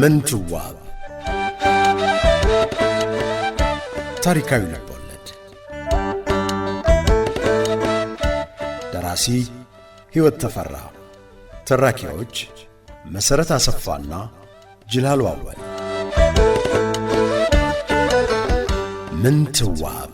ምንትዋብ ታሪካዊ ልቦለድ ደራሲ ሕይወት ተፈራ ተራኪዎች መሰረት አሰፋና ጅላሉ አወል ምንትዋብ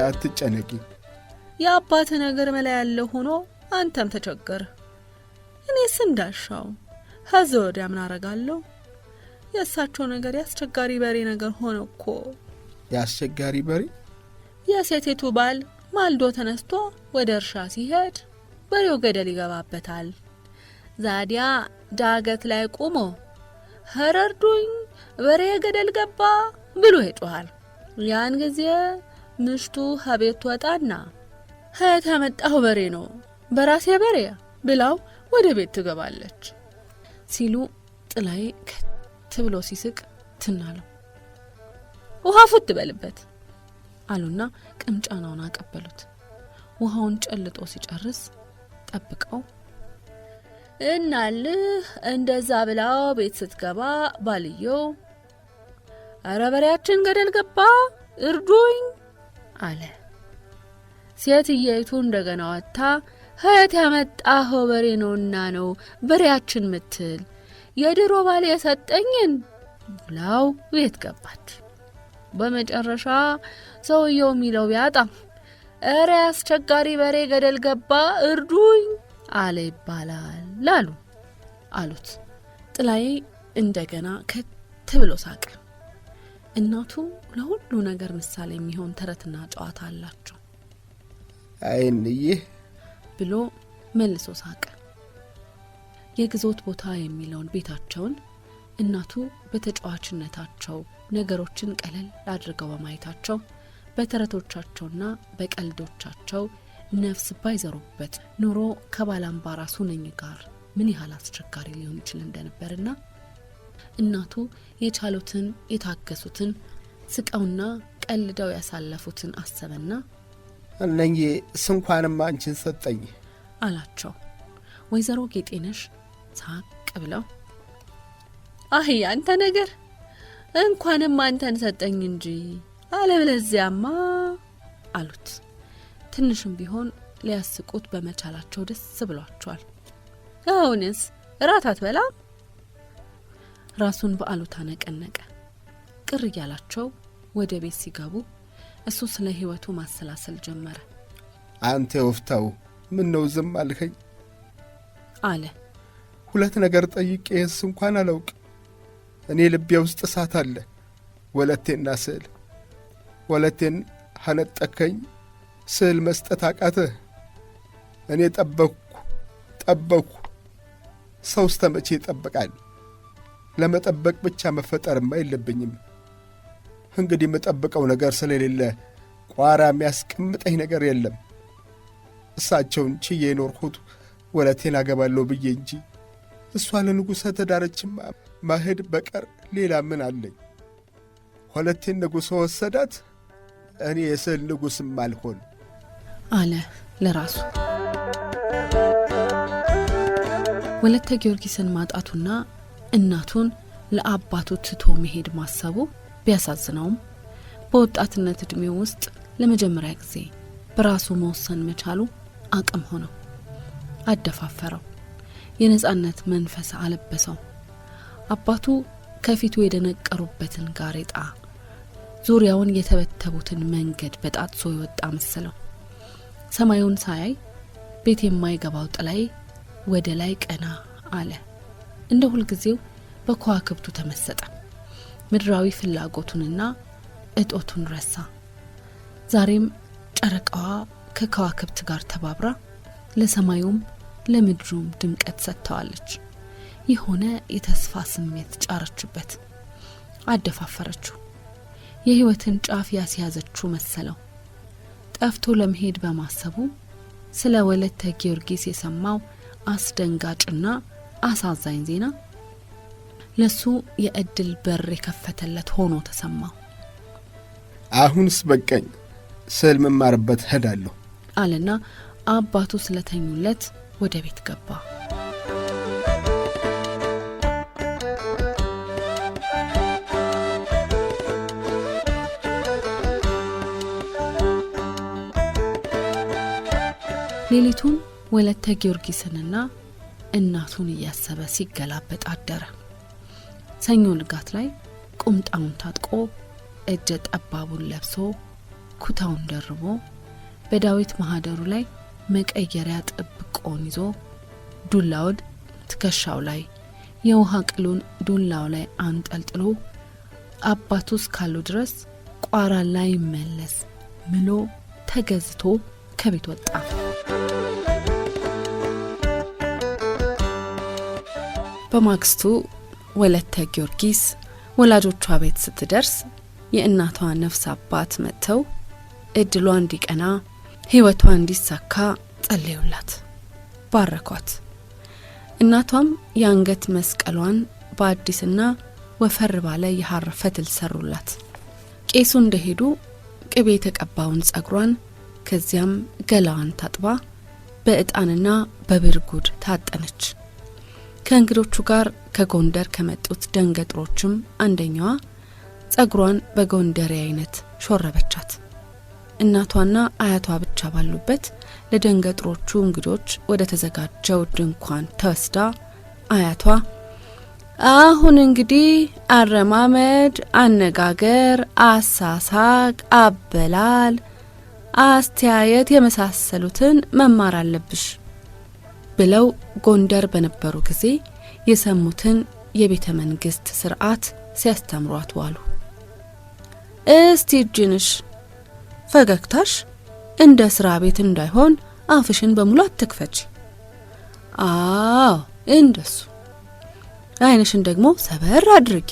አትጨነቂ የአባት ነገር መላ ያለ ሆኖ አንተም ተቸገረ እኔስ እንዳሻው ከዚህ ወዲያ ምን አረጋለሁ የእሳቸው ነገር ያስቸጋሪ በሬ ነገር ሆነ እኮ ያስቸጋሪ በሬ የሴቲቱ ባል ማልዶ ተነስቶ ወደ እርሻ ሲሄድ በሬው ገደል ይገባበታል ዛዲያ ዳገት ላይ ቆሞ ሀረርዱኝ በሬ ገደል ገባ ብሎ ይጮሃል ያን ጊዜ ምሽቱ ሀቤት ወጣና ተመጣው በሬ ነው በራሴ በሬ ብላው ወደ ቤት ትገባለች ሲሉ ጥላይ ከትብሎ ሲስቅ ትናለው ውሃ ፉት በልበት አሉና ቅምጫናውን አቀበሉት ውሃውን ጨልጦ ሲጨርስ ጠብቀው እናልህ እንደዛ ብላው ቤት ስትገባ ባልየው አረበሪያችን ገደል ገባ እርዱኝ አለ ሴትየይቱ እንደገና ወጣ ሀያት ያመጣው በሬ ነውና ነው በሬያችን ምትል የድሮ ባል የሰጠኝን ብላው ቤት ገባች በመጨረሻ ሰውየው ሚለው ቢያጣ እረ አስቸጋሪ በሬ ገደል ገባ እርዱኝ አለ ይባላል አሉት ጥላይ እንደገና ከትብሎ ሳቀ እናቱ ለሁሉ ነገር ምሳሌ የሚሆን ተረትና ጨዋታ አላቸው አይንዬ ብሎ መልሶ ሳቀ የግዞት ቦታ የሚለውን ቤታቸውን እናቱ በተጫዋችነታቸው ነገሮችን ቀለል አድርገው በማየታቸው በተረቶቻቸውና በቀልዶቻቸው ነፍስ ባይዘሩበት ኑሮ ከባላምባራሱ ነኝ ጋር ምን ያህል አስቸጋሪ ሊሆን ይችላል እንደነበርና እናቱ የቻሉትን የታገሱትን ስቀውና ቀልደው ያሳለፉትን አሰበና እነኚህ ስንኳንም አንቺን ሰጠኝ አላቸው ወይዘሮ ጌጤነሽ ሳቅ ብለው አህ ያንተ ነገር እንኳንም አንተን ሰጠኝ እንጂ አለበለዚያማ አሉት ትንሽም ቢሆን ሊያስቁት በመቻላቸው ደስ ብሏቸዋል አሁንስ ራት አትበላም ራሱን በአሉታ ነቀነቀ ቅር ያላቸው ወደ ቤት ሲገቡ እሱ ስለ ህይወቱ ማሰላሰል ጀመረ አንተ ወፍታው ምን ነው ዝም አልከኝ አለ ሁለት ነገር ጠይቄስ እንኳን አላውቅ እኔ ልቤ ውስጥ እሳት አለ ወለቴና ስዕል ወለቴን ሐነጠከኝ ስዕል መስጠት አቃተ እኔ ጠበኩ ሰው ስተመቼ ይጠብቃል ለመጠበቅ ብቻ መፈጠርም አይለብኝም እንግዲህ መጠበቀው ነገር ስለሌለ ቋራ የሚያስቀምጠኝ ነገር የለም እሳቸውን ችዬ ኖርኩት ወለቴን አገባለሁ ብዬ እንጂ እሷ ለንጉሠ ተዳረችማ ማሄድ በቀር ሌላ ምን አለኝ? ወለቴን ንጉሠ ወሰዳት፣ እኔ የስዕል ንጉሥም አልሆን አለ ለራሱ። ወለተ ጊዮርጊስን ማጣቱና እናቱን ለአባቱ ትቶ መሄድ ማሰቡ ቢያሳዝነውም በወጣትነት ዕድሜው ውስጥ ለመጀመሪያ ጊዜ በራሱ መወሰን መቻሉ አቅም ሆነው አደፋፈረው። የነጻነት መንፈስ አለበሰው። አባቱ ከፊቱ የደነቀሩበትን ጋሬጣ፣ ዙሪያውን የተበተቡትን መንገድ በጣጥሶ የወጣ መሰለው። ሰማዩን ሳያይ ቤት የማይገባው ጥላይ ወደ ላይ ቀና አለ። እንደ ሁልጊዜው በከዋክብቱ ተመሰጠ። ምድራዊ ፍላጎቱንና እጦቱን ረሳ። ዛሬም ጨረቃዋ ከከዋክብት ጋር ተባብራ ለሰማዩም ለምድሩም ድምቀት ሰጥተዋለች። የሆነ የተስፋ ስሜት ጫረችበት፣ አደፋፈረችው። የህይወትን ጫፍ ያስያዘችው መሰለው። ጠፍቶ ለመሄድ በማሰቡ ስለ ወለተ ጊዮርጊስ የሰማው አስደንጋጭና አሳዛኝ ዜና ለሱ የእድል በር የከፈተለት ሆኖ ተሰማው። አሁንስ በቀኝ ስዕል መማርበት ሄዳለሁ አለና አባቱ ስለተኙለት ወደ ቤት ገባ። ሌሊቱን ወለተ ጊዮርጊስንና እናቱን እያሰበ ሲገላበጥ አደረ። ሰኞ ንጋት ላይ ቁምጣውን ታጥቆ እጀ ጠባቡን ለብሶ ኩታውን ደርቦ በዳዊት ማህደሩ ላይ መቀየሪያ ጥብቆን ይዞ ዱላውን ትከሻው ላይ የውሃ ቅሉን ዱላው ላይ አንጠልጥሎ አባቱ እስካሉ ድረስ ቋራ ላይ መለስ ምሎ ተገዝቶ ከቤት ወጣ። በማግስቱ ወለተ ጊዮርጊስ ወላጆቿ ቤት ስትደርስ የእናቷ ነፍስ አባት መጥተው እድሏ እንዲቀና ህይወቷ እንዲሳካ ጸለዩላት፣ ባረኳት። እናቷም የአንገት መስቀሏን በአዲስና ወፈር ባለ የሐር ፈትል ሰሩላት። ቄሱ እንደሄዱ ቅቤ የተቀባውን ጸጉሯን ከዚያም ገላዋን ታጥባ በእጣንና በብርጉድ ታጠነች። ከእንግዶቹ ጋር ከጎንደር ከመጡት ደንገጥሮችም አንደኛዋ ጸጉሯን በጎንደሬ አይነት ሾረበቻት። እናቷና አያቷ ብቻ ባሉበት ለደንገጥሮቹ እንግዶች ወደ ተዘጋጀው ድንኳን ተወስዳ አያቷ አሁን እንግዲህ አረማመድ፣ አነጋገር፣ አሳሳቅ፣ አበላል፣ አስተያየት የመሳሰሉትን መማር አለብሽ ብለው ጎንደር በነበሩ ጊዜ የሰሙትን የቤተ መንግስት ስርዓት ሲያስተምሯት ዋሉ። እስቲ እጅንሽ፣ ፈገግታሽ እንደ ስራ ቤት እንዳይሆን አፍሽን በሙሉ አትክፈች። አዎ እንደሱ። አይንሽን ደግሞ ሰበር አድርጊ።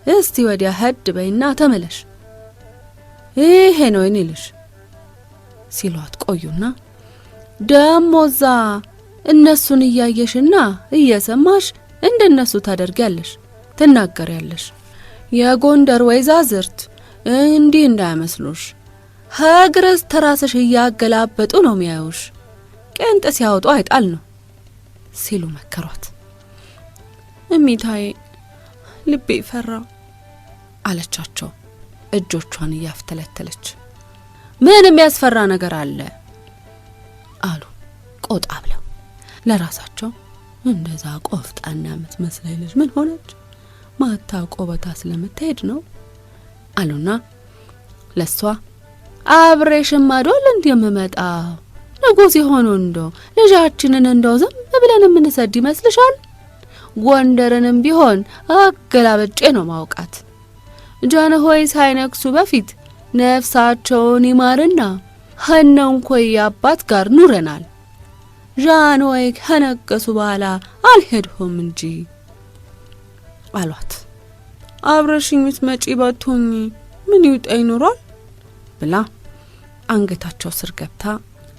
እስቲ ወዲያ ሄድ በይና ተመለሽ። ይሄ ነው እኔልሽ ሲሏት ቆዩና ደሞዛ እነሱን እያየሽና እየሰማሽ እንደነሱ ታደርጊያለሽ፣ ትናገሪያለሽ። የጎንደር ወይዛዝርት እንዲህ እንዳይመስሉሽ፣ ሀግረስ ተራስሽ እያገላበጡ ነው የሚያዩሽ፣ ቀንጥ ሲያወጡ አይጣል ነው ሲሉ መከሯት። እሚታይ ልቤ ፈራ አለቻቸው እጆቿን እያፍተለተለች። ምን የሚያስፈራ ነገር አለ አሉ ቆጣ ብለው ለራሳቸው። እንደዛ ቆፍጣና የምትመስለኝ ልጅ ምን ሆነች? ማታውቀው ቦታ ስለምትሄድ ነው አሉና ለሷ አብሬሽም ማዶል እንደምመጣው ንጉስ የሆነው እንደው ልጃችንን እንደው ዝም ብለን የምንሰድ ይመስልሻል? ጎንደርንም ቢሆን አገላበጬ ነው ማውቃት። ጃንሆይ ሳይነክሱ በፊት ነፍሳቸውን ይማርና ሀናንኮይ አባት ጋር ኑረናል። ጃንሆይ ከነገሱ በኋላ አልሄድሁም እንጂ አሏት። አብረሽኝ ምትመጪ ባትሆኚ ምን ይውጣ ይኖራል ብላ አንገታቸው ስር ገብታ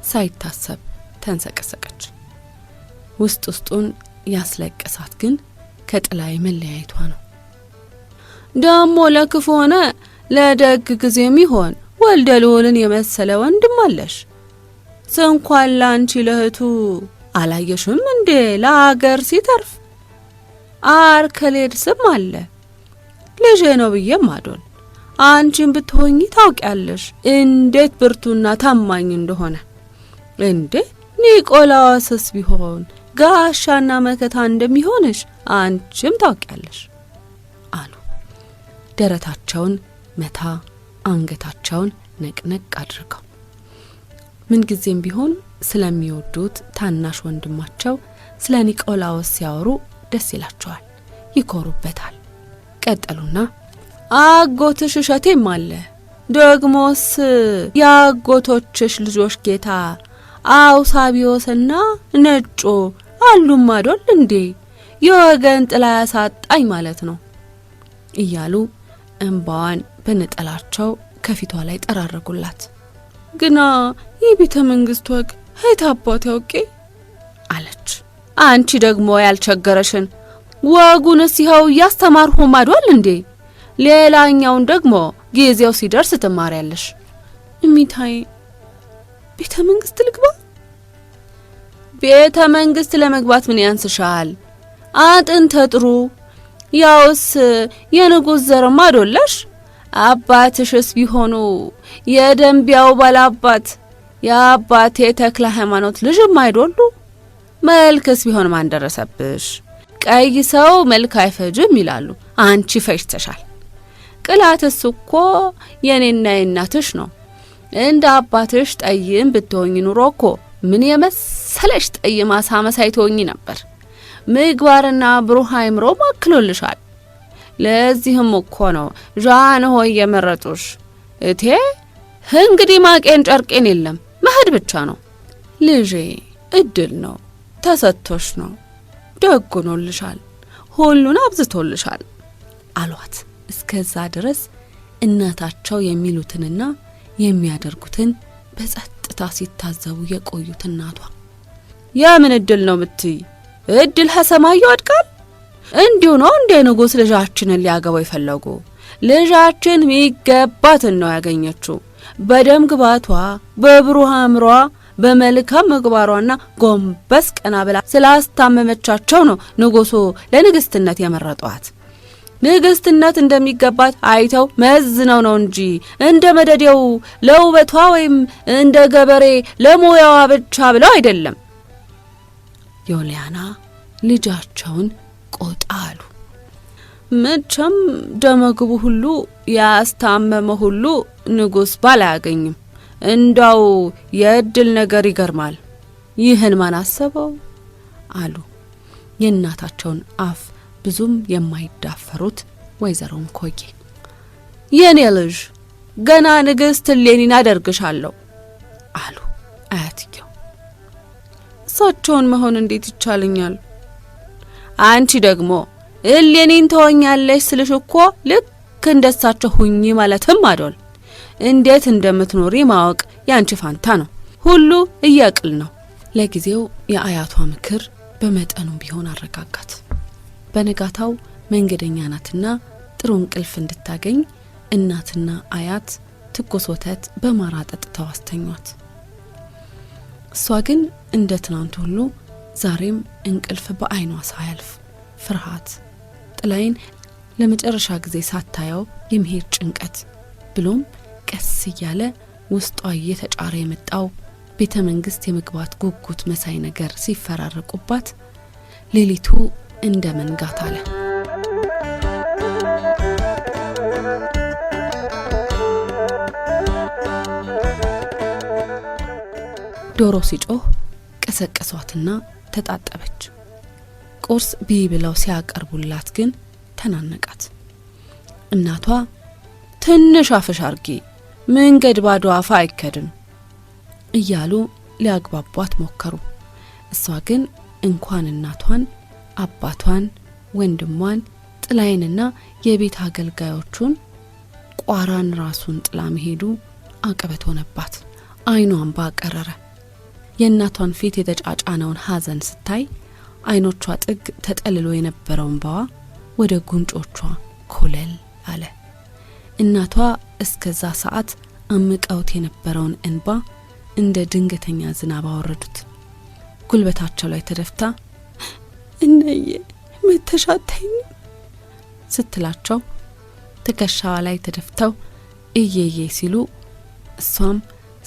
ሳይታሰብ ተንሰቀሰቀች። ውስጥ ውስጡን ያስለቀሳት ግን ከጥላይ መለያየቷ ነው። ደሞ ለክፉ ሆነ ለደግ ጊዜም ይሆን ወልደ ልዑልን የመሰለ ወንድም አለሽ። እንኳን ላንቺ ለህቱ አላየሽም እንዴ ለአገር ሲተርፍ አርከሌድ ስም አለ። ልጄ ነው ብዬም አዶል አንቺን ብትሆኚ ታውቂያለሽ እንዴት ብርቱና ታማኝ እንደሆነ። እንዴ ኒቆላዎስስ ቢሆን ጋሻና መከታ እንደሚሆንሽ አንቺም ታውቂያለሽ አሉ። ደረታቸውን መታ አንገታቸውን ነቅነቅ አድርገው ምን ጊዜም ቢሆን ስለሚወዱት ታናሽ ወንድማቸው ስለ ኒቆላዎስ ሲያወሩ ደስ ይላቸዋል፣ ይኮሩበታል። ቀጠሉና አጎትሽ እሸቴም አለ። ደግሞስ ያጎቶችሽ ልጆች ጌታ አውሳቢዮስና ነጮ አሉም አይደል እንዴ? የወገን ጥላ ያሳጣኝ ማለት ነው እያሉ እንባዋን በነጠላቸው ከፊቷ ላይ ጠራረጉላት። ግና የቤተ መንግስት ወግ ሄት አባት ያውቄ አለች። አንቺ ደግሞ ያልቸገረሽን ወጉንስ ይኸው ያስተማርሁ ማዷል እንዴ? ሌላኛውን ደግሞ ጊዜው ሲደርስ ትማሪያለሽ። እሚታይ ቤተ መንግስት ልግባ? ቤተ መንግስት ለመግባት ምን ያንስሻል? አጥንተ ጥሩ ያውስ የንጉስ ዘር ማዶለሽ። አባትሽስ ቢሆኑ የደንቢያው ባላባት የአባቴ ተክለ ሃይማኖት ልጅም አይዶሉ። መልክስ ቢሆን ማን ደረሰብሽ? ቀይ ሰው መልክ አይፈጅም ይላሉ። አንቺ ፈጅተሻል። ቅላትስ እኮ የኔና የናትሽ ነው። እንደ አባትሽ ጠይም ብትሆኚ ኑሮ እኮ ምን የመሰለሽ ጠይም አሳመሳይቶኝ ነበር። ምግባርና ብሩህ አይምሮ ማክሎልሻል። ለዚህም እኮ ነው ዣን ሆይ የመረጡሽ። እቴ እንግዲህ ማቄን ጨርቄን የለም መሄድ ብቻ ነው። ልጄ እድል ነው ተሰጥቶሽ ነው። ደግኖልሻል፣ ሁሉን አብዝቶልሻል አሏት። እስከዛ ድረስ እናታቸው የሚሉትንና የሚያደርጉትን በጸጥታ ሲታዘቡ የቆዩት እናቷ የምን እድል ነው ምትይ? እድል ከሰማይ ይወድቃል? እንዲሁ ነው እንደ ንጉስ ልጃችንን ሊያገባው ይፈለጉ። ልጃችን ሚገባትን ነው ያገኘችው። በደም ግባቷ፣ በብሩህ አእምሯ፣ በመልካም ምግባሯና ጎንበስ ቀና ብላ ስላስታመመቻቸው ነው ንጉሱ ለንግስትነት የመረጧት። ንግስትነት እንደሚገባት አይተው መዝነው ነው እንጂ እንደ መደዴው ለውበቷ ወይም እንደ ገበሬ ለሞያዋ ብቻ ብለው አይደለም። ዮልያና ልጃቸውን ቆጣ አሉ። መቼም ደመግቡ ሁሉ ያስታመመ ሁሉ ንጉስ ባል አያገኝም። እንዳው የእድል ነገር ይገርማል። ይህን ማን አሰበው አሉ የእናታቸውን አፍ ብዙም የማይዳፈሩት ወይዘሮ እንኮዬ። የኔ ልጅ ገና ንግስት እሌኒን አደርግሻለሁ አሉ አያትየው። እሳቸውን መሆን እንዴት ይቻለኛል? አንቺ ደግሞ እሌኒን ተወኛለሽ ስልሽ እኮ ልክ እንደሳቸው ሁኚ ማለትም አይደል። እንዴት እንደምትኖሪ ማወቅ ያንቺ ፋንታ ነው። ሁሉ እያቅል ነው። ለጊዜው የአያቷ ምክር በመጠኑ ቢሆን አረጋጋት። በነጋታው መንገደኛ ናትና ጥሩ እንቅልፍ እንድታገኝ እናትና አያት ትኩስ ወተት በማር አጠጥተው አስተኟት። እሷ ግን እንደ ትናንት ሁሉ ዛሬም እንቅልፍ በአይኗ ሳያልፍ ፍርሃት፣ ጥላይን ለመጨረሻ ጊዜ ሳታየው የመሄድ ጭንቀት ብሎም ቀስ እያለ ውስጧ እየተጫረ የመጣው ቤተ መንግስት የመግባት ጉጉት መሳይ ነገር ሲፈራረቁባት ሌሊቱ እንደ መንጋት አለ። ዶሮ ሲጮህ ቀሰቀሷትና ተጣጠበች። ቁርስ ብለው ሲያቀርቡላት ግን ተናነቃት። እናቷ ትንሽ አፍሽ አርጊ፣ መንገድ ባዶ አፋ አይከድም እያሉ ሊያግባቧት ሞከሩ። እሷ ግን እንኳን እናቷን፣ አባቷን፣ ወንድሟን፣ ጥላይንና የቤት አገልጋዮቹን ቋራን ራሱን ጥላ መሄዱ አቀበት ሆነባት። አይኗን ባቀረረ። የእናቷን ፊት የተጫጫነውን ሐዘን ስታይ አይኖቿ ጥግ ተጠልሎ የነበረውን ባዋ ወደ ጉንጮቿ ኮለል አለ። እናቷ እስከዛ ሰዓት አምቀውት የነበረውን እንባ እንደ ድንገተኛ ዝናብ አወረዱት። ጉልበታቸው ላይ ተደፍታ እናዬ መተሻተኝ ስትላቸው ትከሻዋ ላይ ተደፍተው እየዬ ሲሉ እሷም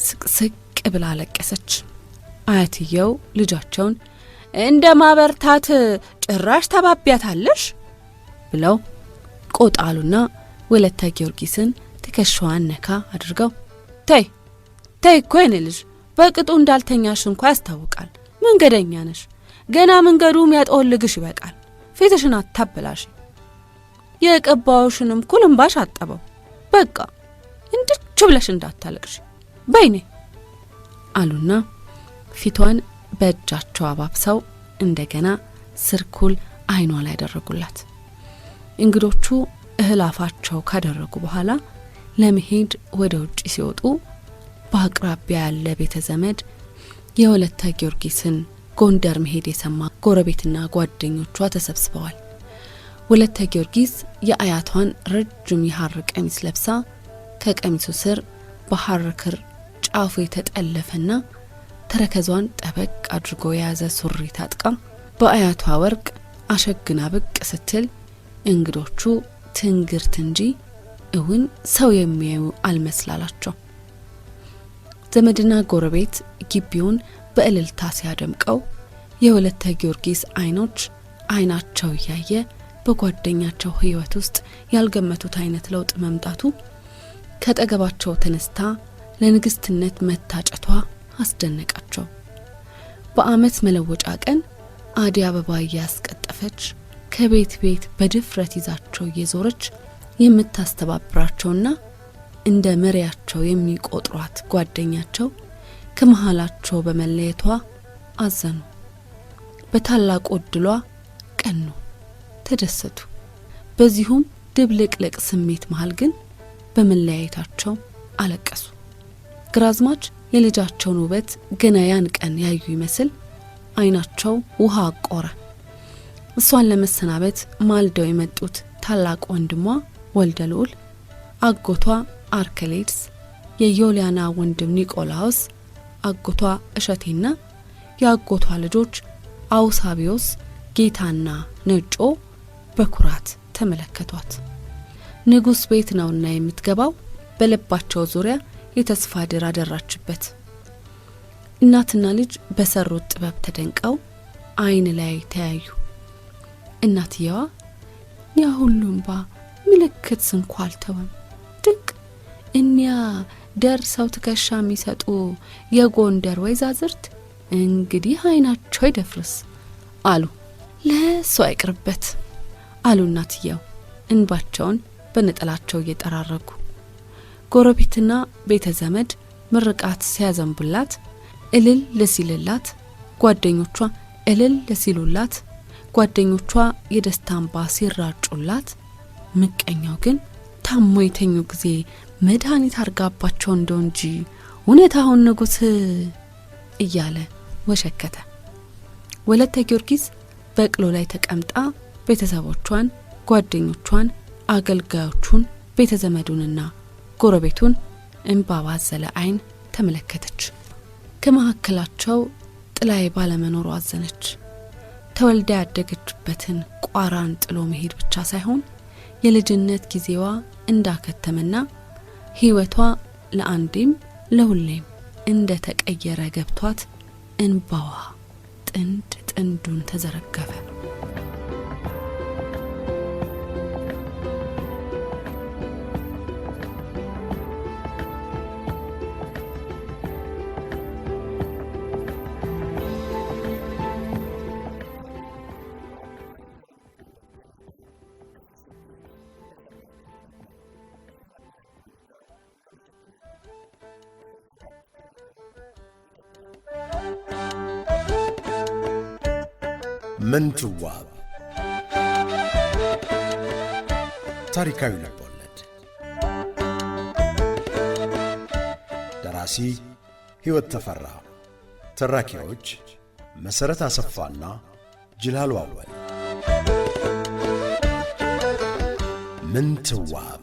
ስቅስቅ ብላ አለቀሰች። አያትየው ልጃቸውን እንደ ማበርታት ጭራሽ ተባቢያታለሽ ብለው ቆጣሉና ወለተ ጊዮርጊስን ትከሻዋን ነካ አድርገው ተይ እኮ የኔ ልጅ በቅጡ እንዳልተኛሽ እንኳ ያስታውቃል። መንገደኛ ነሽ። ገና መንገዱ የሚያጠወልግሽ ይበቃል። ፊትሽን አታበላሽ። የቀባውሽንም ኩልምባሽ አጠበው። በቃ እንድች ብለሽ እንዳታለቅሽ በይኔ አሉና ፊቷን በእጃቸው አባብሰው እንደገና ስርኩል አይኗ ላይ ያደረጉላት። እንግዶቹ እህል አፋቸው ካደረጉ በኋላ ለመሄድ ወደ ውጪ ሲወጡ በአቅራቢያ ያለ ቤተ ዘመድ የወለተ ጊዮርጊስን ጎንደር መሄድ የሰማ ጎረቤትና ጓደኞቿ ተሰብስበዋል። ወለተ ጊዮርጊስ የአያቷን ረጅም የሐር ቀሚስ ለብሳ ከቀሚሱ ስር በሐር ክር ጫፉ የተጠለፈና ተረከዟን ጠበቅ አድርጎ የያዘ ሱሪ ታጥቃ በአያቷ ወርቅ አሸግና ብቅ ስትል እንግዶቹ ትንግርት እንጂ እውን ሰው የሚያዩ አልመስላላቸው። ዘመድና ጎረቤት ግቢውን በእልልታ ሲያደምቀው የወለተ ጊዮርጊስ አይኖች አይናቸው ያየ በጓደኛቸው ህይወት ውስጥ ያልገመቱት አይነት ለውጥ መምጣቱ ከጠገባቸው ተነስታ ለንግስትነት መታጨቷ አስደነቃቸው። በአመት መለወጫ ቀን አዲ አበባ ያስቀጠፈች ከቤት ቤት በድፍረት ይዛቸው የዞረች የምታስተባብራቸውና እንደ መሪያቸው የሚቆጥሯት ጓደኛቸው ከመሃላቸው በመለየቷ አዘኑ። በታላቁ ዕድሏ ቀኑ፣ ተደሰቱ። በዚሁም ድብልቅልቅ ስሜት መሃል ግን በመለያየታቸው አለቀሱ። ግራዝማች የልጃቸውን ውበት ገና ያን ቀን ያዩ ይመስል አይናቸው ውሃ አቆረ። እሷን ለመሰናበት ማልደው የመጡት ታላቅ ወንድሟ ወልደ ልዑል፣ አጎቷ አርከሌድስ፣ የዮሊያና ወንድም ኒቆላውስ፣ አጎቷ እሸቴና የአጎቷ ልጆች አውሳቢዮስ፣ ጌታና ነጮ በኩራት ተመለከቷት። ንጉስ ቤት ነውና የምትገባው በልባቸው ዙሪያ የተስፋ ድር አደራችበት። እናትና ልጅ በሰሩት ጥበብ ተደንቀው አይን ላይ ተያዩ። እናትየዋ ያ ሁሉም ምልክት እንኳን አልተወም፣ ድንቅ እኒያ ደርሰው ትከሻ የሚሰጡ የጎንደር ወይዛዝርት እንግዲህ አይናቸው ይደፍርስ አሉ። ለሱ አይቅርበት አሉ እናትየው እንባቸውን በነጠላቸው እየጠራረጉ። ጎረቤትና ቤተ ዘመድ ምርቃት ሲያዘንቡላት እልል ለሲልላት፣ ጓደኞቿ እልል ለሲሉላት፣ ጓደኞቿ የደስታ እንባ ሲራጩላት፣ ምቀኛው ግን ታሞ የተኙ ጊዜ መድኃኒት አርጋባቸው እንደው እንጂ እውነታውን ንጉስ እያለ ወሸከተ። ወለተ ጊዮርጊስ በቅሎ ላይ ተቀምጣ ቤተሰቦቿን፣ ጓደኞቿን፣ አገልጋዮቹን፣ ቤተ ዘመዱንና ጎረቤቱን እንባ ባዘለ አይን ተመለከተች። ከመካከላቸው ጥላይ ባለመኖሩ አዘነች። ተወልዳ ያደገችበትን ቋራን ጥሎ መሄድ ብቻ ሳይሆን የልጅነት ጊዜዋ እንዳከተመና ህይወቷ ለአንዴም ለሁሌም እንደ ተቀየረ ገብቷት እንባዋ ጥንድ ጥንዱን ተዘረገፈ። ምንትዋብ ታሪካዊ ልቦለድ። ደራሲ ሕይወት ተፈራ፣ ተራኪዎች መሰረት አሰፋና ጅላሉ አወል። ምንትዋብ